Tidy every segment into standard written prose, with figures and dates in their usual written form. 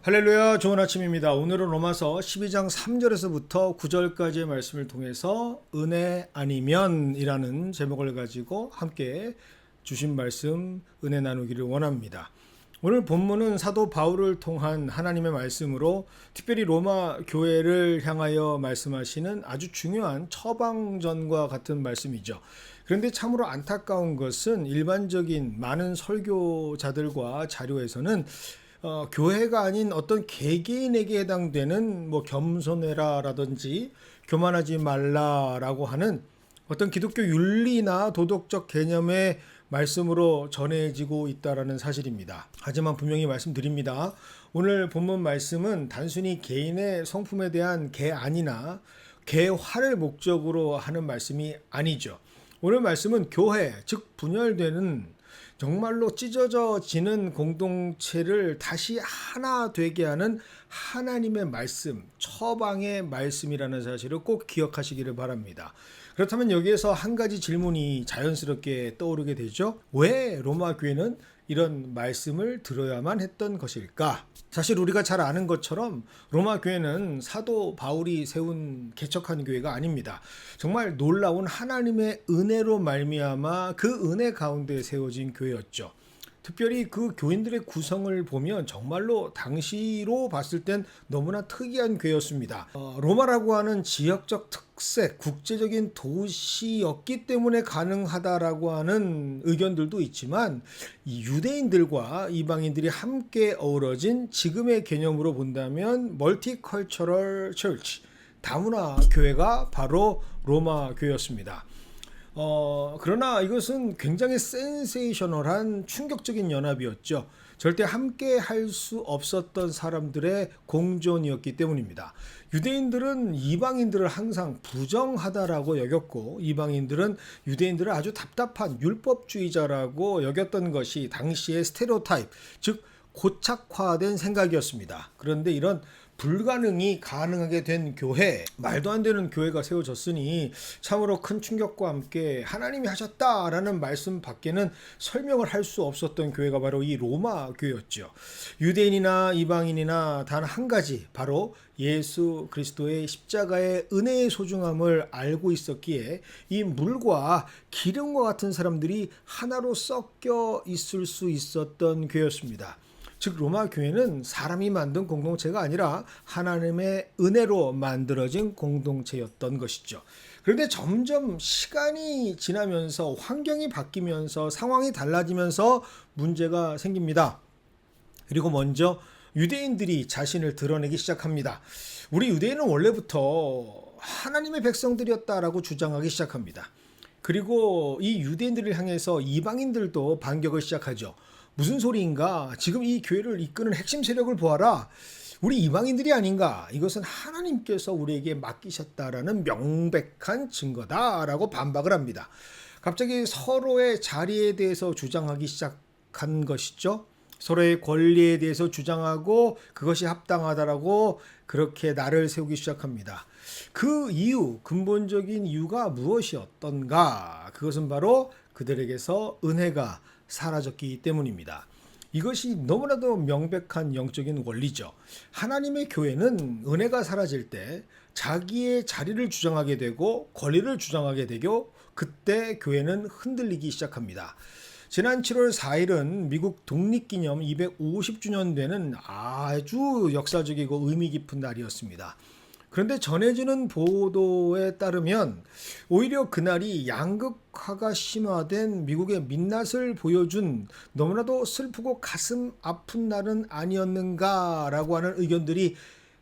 할렐루야, 좋은 아침입니다. 오늘은 로마서 12장 3절에서부터 9절까지의 말씀을 통해서 은혜 아니면 이라는 제목을 가지고 함께 주신 말씀 은혜 나누기를 원합니다. 오늘 본문은 사도 바울을 통한 하나님의 말씀으로 특별히 로마 교회를 향하여 말씀하시는 아주 중요한 처방전과 같은 말씀이죠. 그런데 참으로 안타까운 것은 일반적인 많은 설교자들과 자료에서는 교회가 아닌 어떤 개개인에게 해당되는 겸손해라라든지 교만하지 말라라고 하는 어떤 기독교 윤리나 도덕적 개념의 말씀으로 전해지고 있다라는 사실입니다. 하지만 분명히 말씀드립니다. 오늘 본문 말씀은 단순히 개인의 성품에 대한 개안이나 개화를 목적으로 하는 말씀이 아니죠. 오늘 말씀은 교회, 즉 분열되는 정말로 찢어져지는 공동체를 다시 하나 되게 하는 하나님의 말씀, 처방의 말씀이라는 사실을 꼭 기억하시기를 바랍니다. 그렇다면 여기에서 한 가지 질문이 자연스럽게 떠오르게 되죠. 왜 로마 교회는 이런 말씀을 들어야만 했던 것일까? 사실 우리가 잘 아는 것처럼 로마 교회는 사도 바울이 세운 개척한 교회가 아닙니다. 정말 놀라운 하나님의 은혜로 말미암아 그 은혜 가운데 세워진 교회였죠. 특별히 그 교인들의 구성을 보면 정말로 당시로 봤을 땐 너무나 특이한 교회였습니다. 로마라고 하는 지역적 특색, 국제적인 도시였기 때문에 가능하다라고 하는 의견들도 있지만 이 유대인들과 이방인들이 함께 어우러진 지금의 개념으로 본다면 멀티컬처럴 처치, 다문화 교회가 바로 로마 교회였습니다. 그러나 이것은 굉장히 센세이셔널한 충격적인 연합이었죠. 절대 함께 할 수 없었던 사람들의 공존이었기 때문입니다. 유대인들은 이방인들을 항상 부정하다라고 여겼고 이방인들은 유대인들을 아주 답답한 율법주의자라고 여겼던 것이 당시의 스테레오타입, 즉 고착화된 생각이었습니다. 그런데 이런 불가능이 가능하게 된 교회, 말도 안 되는 교회가 세워졌으니 참으로 큰 충격과 함께 하나님이 하셨다라는 말씀 밖에는 설명을 할 수 없었던 교회가 바로 이 로마 교회였죠. 유대인이나 이방인이나 단 한 가지, 바로 예수 그리스도의 십자가의 은혜의 소중함을 알고 있었기에 이 물과 기름과 같은 사람들이 하나로 섞여 있을 수 있었던 교회였습니다. 즉 로마 교회는 사람이 만든 공동체가 아니라 하나님의 은혜로 만들어진 공동체였던 것이죠. 그런데 점점 시간이 지나면서 환경이 바뀌면서 상황이 달라지면서 문제가 생깁니다. 그리고 먼저 유대인들이 자신을 드러내기 시작합니다. 우리 유대인은 원래부터 하나님의 백성들이었다라고 주장하기 시작합니다. 그리고 이 유대인들을 향해서 이방인들도 반격을 시작하죠. 무슨 소리인가? 지금 이 교회를 이끄는 핵심 세력을 보아라. 우리 이방인들이 아닌가? 이것은 하나님께서 우리에게 맡기셨다라는 명백한 증거다라고 반박을 합니다. 갑자기 서로의 자리에 대해서 주장하기 시작한 것이죠. 서로의 권리에 대해서 주장하고 그것이 합당하다라고 그렇게 나를 세우기 시작합니다. 그 이유, 근본적인 이유가 무엇이었던가? 그것은 바로 그들에게서 은혜가 사라졌기 때문입니다. 이것이 너무나도 명백한 영적인 원리죠. 하나님의 교회는 은혜가 사라질 때 자기의 자리를 주장하게 되고 권리를 주장하게 되고 그때 교회는 흔들리기 시작합니다. 지난 7월 4일은 미국 독립기념 250주년 되는 아주 역사적이고 의미 깊은 날이었습니다. 그런데 전해지는 보도에 따르면 오히려 그날이 양극화가 심화된 미국의 민낯을 보여준 너무나도 슬프고 가슴 아픈 날은 아니었는가라고 하는 의견들이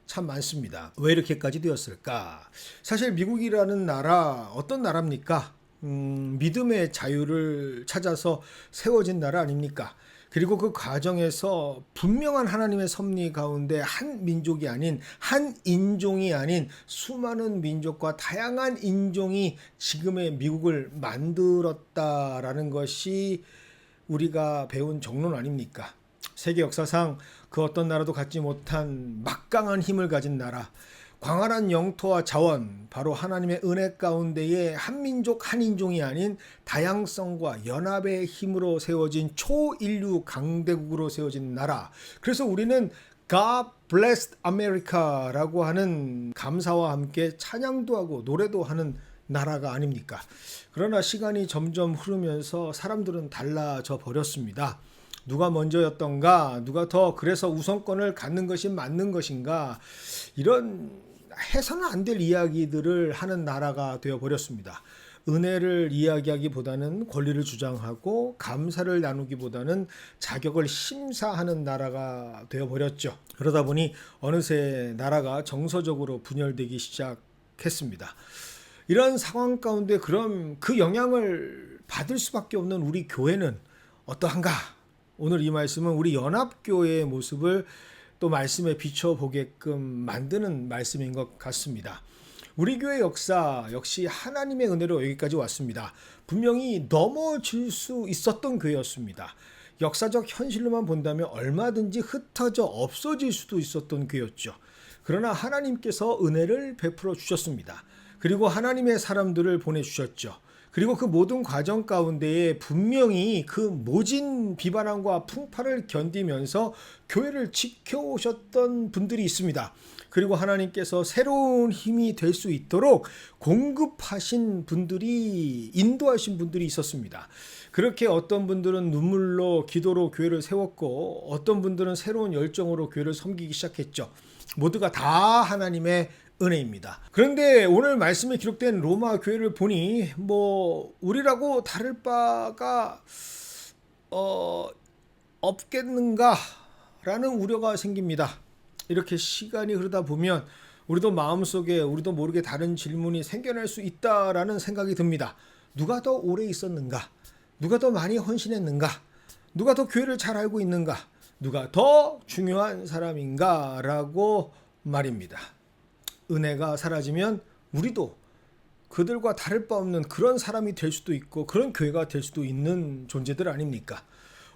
참 많습니다. 왜 이렇게까지 되었을까? 사실 미국이라는 나라 어떤 나라입니까? 믿음의 자유를 찾아서 세워진 나라 아닙니까? 그리고 그 과정에서 분명한 하나님의 섭리 가운데 한 민족이 아닌, 한 인종이 아닌 수많은 민족과 다양한 인종이 지금의 미국을 만들었다라는 것이 우리가 배운 정론 아닙니까? 세계 역사상 그 어떤 나라도 갖지 못한 막강한 힘을 가진 나라, 광활한 영토와 자원, 바로 하나님의 은혜 가운데에 한민족 한인종이 아닌 다양성과 연합의 힘으로 세워진 초인류 강대국으로 세워진 나라. 그래서 우리는 God bless America라고 하는 감사와 함께 찬양도 하고 노래도 하는 나라가 아닙니까? 그러나 시간이 점점 흐르면서 사람들은 달라져 버렸습니다. 누가 먼저였던가, 누가 더 그래서 우선권을 갖는 것이 맞는 것인가, 이런 해서는 안 될 이야기들을 하는 나라가 되어 버렸습니다. 은혜를 이야기하기보다는 권리를 주장하고 감사를 나누기보다는 자격을 심사하는 나라가 되어버렸죠. 그러다 보니 어느새 나라가 정서적으로 분열되기 시작했습니다. 이런 상황 가운데 그럼 그 영향을 받을 수밖에 없는 우리 교회는 어떠한가? 오늘 이 말씀은 우리 연합교회의 모습을 또 말씀에 비춰보게끔 만드는 말씀인 것 같습니다. 우리 교회 역사 역시 하나님의 은혜로 여기까지 왔습니다. 분명히 넘어질 수 있었던 교회였습니다. 역사적 현실로만 본다면 얼마든지 흩어져 없어질 수도 있었던 교회였죠. 그러나 하나님께서 은혜를 베풀어 주셨습니다. 그리고 하나님의 사람들을 보내주셨죠. 그리고 그 모든 과정 가운데에 분명히 그 모진 비바람과 풍파를 견디면서 교회를 지켜오셨던 분들이 있습니다. 그리고 하나님께서 새로운 힘이 될 수 있도록 공급하신 분들이, 인도하신 분들이 있었습니다. 그렇게 어떤 분들은 눈물로 기도로 교회를 세웠고 어떤 분들은 새로운 열정으로 교회를 섬기기 시작했죠. 모두가 다 하나님의 은혜입니다. 그런데 오늘 말씀에 기록된 로마 교회를 보니 우리라고 다를 바가 없겠는가라는 우려가 생깁니다. 이렇게 시간이 흐르다 보면 우리도 마음속에 우리도 모르게 다른 질문이 생겨날 수 있다라는 생각이 듭니다. 누가 더 오래 있었는가? 누가 더 많이 헌신했는가? 누가 더 교회를 잘 알고 있는가? 누가 더 중요한 사람인가? 라고 말입니다. 은혜가 사라지면 우리도 그들과 다를 바 없는 그런 사람이 될 수도 있고 그런 교회가 될 수도 있는 존재들 아닙니까?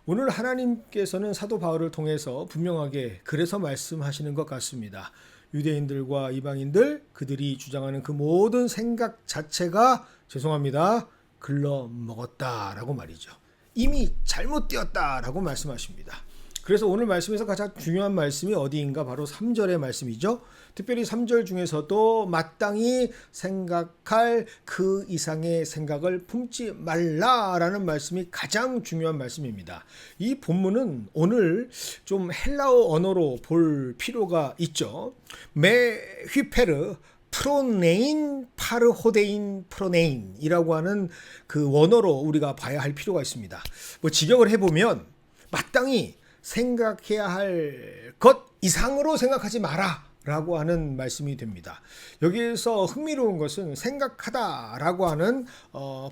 오늘 하나님께서는 사도 바울을 통해서 분명하게 그래서 말씀하시는 것 같습니다. 유대인들과 이방인들, 그들이 주장하는 그 모든 생각 자체가 죄송합니다. 글러먹었다라고 말이죠. 이미 잘못되었다라고 말씀하십니다. 그래서 오늘 말씀에서 가장 중요한 말씀이 어디인가? 바로 3절의 말씀이죠. 특별히 3절 중에서도 마땅히 생각할 그 이상의 생각을 품지 말라라는 말씀이 가장 중요한 말씀입니다. 이 본문은 오늘 좀 헬라어 언어로 볼 필요가 있죠. 메 휘페르 프로네인 파르호데인 프로네인이라고 하는 그 원어로 우리가 봐야 할 필요가 있습니다. 직역을 해보면 마땅히 생각해야 할 것 이상으로 생각하지 마라 라고 하는 말씀이 됩니다. 여기에서 흥미로운 것은 생각하다라고 하는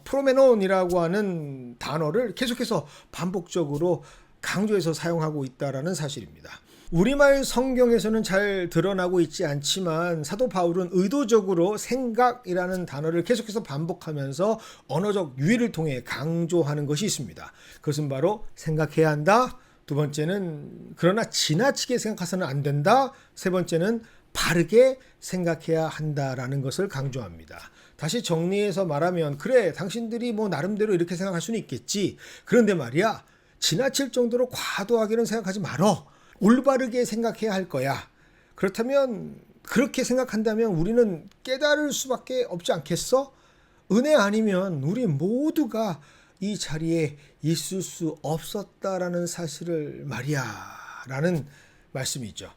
프로메논이라고 하는 단어를 계속해서 반복적으로 강조해서 사용하고 있다라는 사실입니다. 우리말 성경에서는 잘 드러나고 있지 않지만 사도 바울은 의도적으로 생각이라는 단어를 계속해서 반복하면서 언어적 유희를 통해 강조하는 것이 있습니다. 그것은 바로 생각해야 한다. 두 번째는 그러나 지나치게 생각해서는 안 된다. 세 번째는 바르게 생각해야 한다라는 것을 강조합니다. 다시 정리해서 말하면 그래 당신들이 나름대로 이렇게 생각할 수는 있겠지. 그런데 말이야 지나칠 정도로 과도하게는 생각하지 말어. 올바르게 생각해야 할 거야. 그렇다면 그렇게 생각한다면 우리는 깨달을 수밖에 없지 않겠어? 은혜 아니면 우리 모두가 이 자리에 있을 수 없었다라는 사실을 말이야 라는 말씀이죠.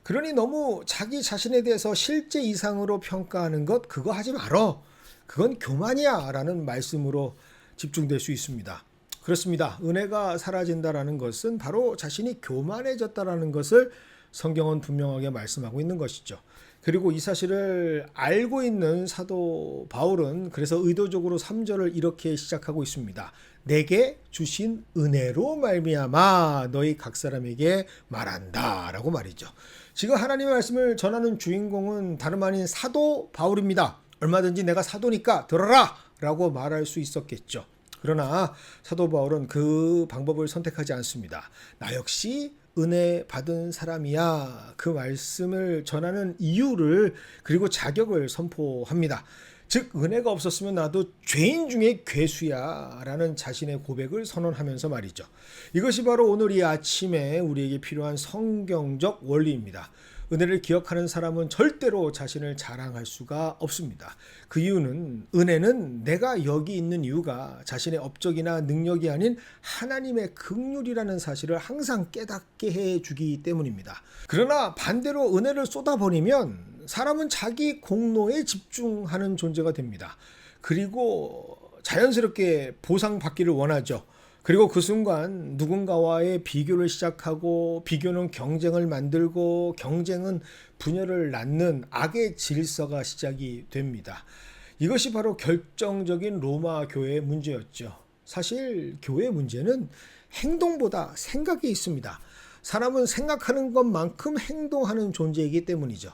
그러니 너무 자기 자신에 대해서 실제 이상으로 평가하는 것 그거 하지 말어. 그건 교만이야 라는 말씀으로 집중될 수 있습니다. 그렇습니다. 은혜가 사라진다라는 것은 바로 자신이 교만해졌다라는 것을 성경은 분명하게 말씀하고 있는 것이죠. 그리고 이 사실을 알고 있는 사도 바울은 그래서 의도적으로 3절을 이렇게 시작하고 있습니다. 내게 주신 은혜로 말미암아 너희 각 사람에게 말한다 라고 말이죠. 지금 하나님의 말씀을 전하는 주인공은 다름 아닌 사도 바울입니다. 얼마든지 내가 사도니까 들어라 라고 말할 수 있었겠죠. 그러나 사도 바울은 그 방법을 선택하지 않습니다. 나 역시 은혜 받은 사람이야. 그 말씀을 전하는 이유를 그리고 자격을 선포합니다. 즉 은혜가 없었으면 나도 죄인 중에 괴수야 라는 자신의 고백을 선언하면서 말이죠. 이것이 바로 오늘 이 아침에 우리에게 필요한 성경적 원리입니다. 은혜를 기억하는 사람은 절대로 자신을 자랑할 수가 없습니다. 그 이유는 은혜는 내가 여기 있는 이유가 자신의 업적이나 능력이 아닌 하나님의 긍휼이라는 사실을 항상 깨닫게 해주기 때문입니다. 그러나 반대로 은혜를 쏟아버리면 사람은 자기 공로에 집중하는 존재가 됩니다. 그리고 자연스럽게 보상받기를 원하죠. 그리고 그 순간 누군가와의 비교를 시작하고 비교는 경쟁을 만들고 경쟁은 분열을 낳는 악의 질서가 시작이 됩니다. 이것이 바로 결정적인 로마 교회의 문제였죠. 사실 교회의 문제는 행동보다 생각이 있습니다. 사람은 생각하는 것만큼 행동하는 존재이기 때문이죠.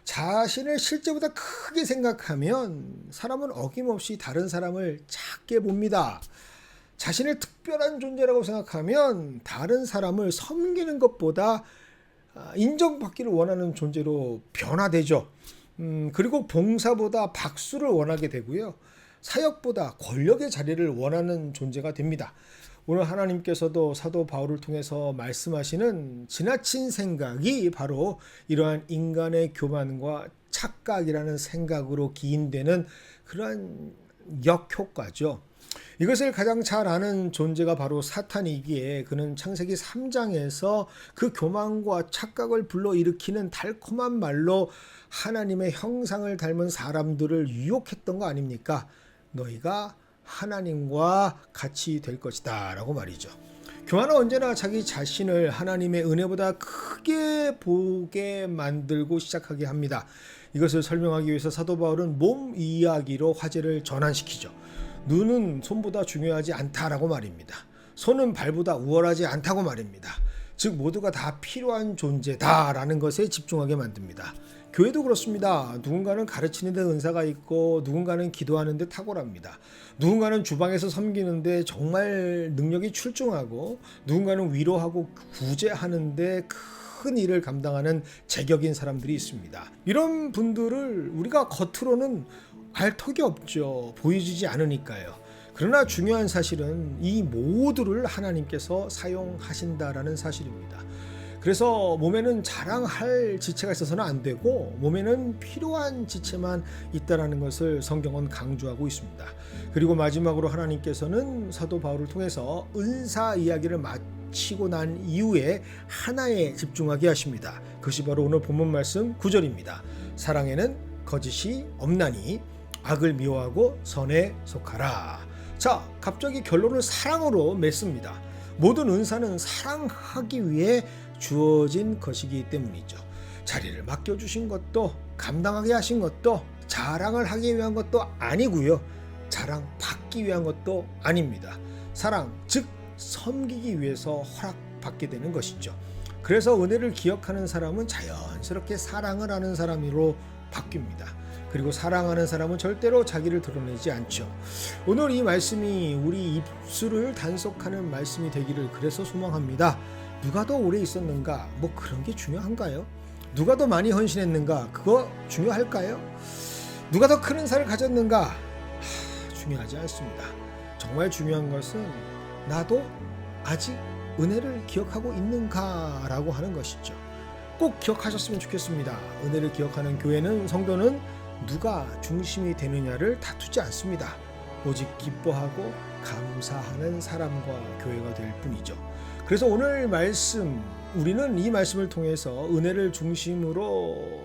자신을 실제보다 크게 생각하면 사람은 어김없이 다른 사람을 작게 봅니다. 자신을 특별한 존재라고 생각하면 다른 사람을 섬기는 것보다 인정받기를 원하는 존재로 변화되죠. 그리고 봉사보다 박수를 원하게 되고요. 사역보다 권력의 자리를 원하는 존재가 됩니다. 오늘 하나님께서도 사도 바울을 통해서 말씀하시는 지나친 생각이 바로 이러한 인간의 교만과 착각이라는 생각으로 기인되는 그러한 역효과죠. 이것을 가장 잘 아는 존재가 바로 사탄이기에 그는 창세기 3장에서 그 교만과 착각을 불러일으키는 달콤한 말로 하나님의 형상을 닮은 사람들을 유혹했던 거 아닙니까? 너희가 하나님과 같이 될 것이다 라고 말이죠. 교만은 언제나 자기 자신을 하나님의 은혜보다 크게 보게 만들고 시작하게 합니다. 이것을 설명하기 위해서 사도 바울은 몸 이야기로 화제를 전환시키죠. 눈은 손보다 중요하지 않다라고 말입니다. 손은 발보다 우월하지 않다고 말입니다. 즉 모두가 다 필요한 존재다라는 것에 집중하게 만듭니다. 교회도 그렇습니다. 누군가는 가르치는 데 은사가 있고 누군가는 기도하는 데 탁월합니다. 누군가는 주방에서 섬기는 데 정말 능력이 출중하고 누군가는 위로하고 구제하는 데 큰 일을 감당하는 제격인 사람들이 있습니다. 이런 분들을 우리가 겉으로는 알 턱이 없죠. 보여지지 않으니까요. 그러나 중요한 사실은 이 모두를 하나님께서 사용하신다라는 사실입니다. 그래서 몸에는 자랑할 지체가 있어서는 안 되고 몸에는 필요한 지체만 있다라는 것을 성경은 강조하고 있습니다. 그리고 마지막으로 하나님께서는 사도 바울을 통해서 은사 이야기를 마치고 난 이후에 하나에 집중하게 하십니다. 그것이 바로 오늘 본문 말씀 9절입니다. 사랑에는 거짓이 없나니 악을 미워하고 선에 속하라. 자, 갑자기 결론을 사랑으로 맺습니다. 모든 은사는 사랑하기 위해 주어진 것이기 때문이죠. 자리를 맡겨주신 것도 감당하게 하신 것도 자랑을 하기 위한 것도 아니고요. 자랑받기 위한 것도 아닙니다. 사랑, 즉 섬기기 위해서 허락받게 되는 것이죠. 그래서 은혜를 기억하는 사람은 자연스럽게 사랑을 하는 사람으로 바뀝니다. 그리고 사랑하는 사람은 절대로 자기를 드러내지 않죠. 오늘 이 말씀이 우리 입술을 단속하는 말씀이 되기를 그래서 소망합니다. 누가 더 오래 있었는가? 뭐 그런 게 중요한가요? 누가 더 많이 헌신했는가? 그거 중요할까요? 누가 더 큰 은사를 가졌는가? 중요하지 않습니다. 정말 중요한 것은 나도 아직 은혜를 기억하고 있는가라고 하는 것이죠. 꼭 기억하셨으면 좋겠습니다. 은혜를 기억하는 교회는 성도는 누가 중심이 되느냐를 다투지 않습니다. 오직 기뻐하고 감사하는 사람과 교회가 될 뿐이죠. 그래서 오늘 말씀, 우리는 이 말씀을 통해서 은혜를 중심으로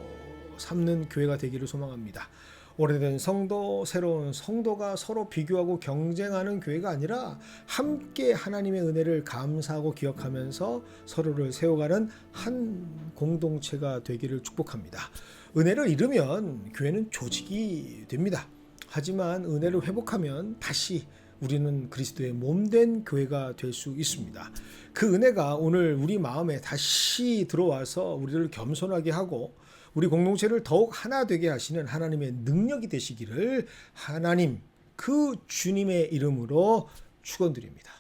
삼는 교회가 되기를 소망합니다. 오래된 성도, 새로운 성도가 서로 비교하고 경쟁하는 교회가 아니라 함께 하나님의 은혜를 감사하고 기억하면서 서로를 세워가는 한 공동체가 되기를 축복합니다. 은혜를 잃으면 교회는 조직이 됩니다. 하지만 은혜를 회복하면 다시 우리는 그리스도의 몸된 교회가 될 수 있습니다. 그 은혜가 오늘 우리 마음에 다시 들어와서 우리를 겸손하게 하고 우리 공동체를 더욱 하나 되게 하시는 하나님의 능력이 되시기를 하나님 그 주님의 이름으로 축원드립니다.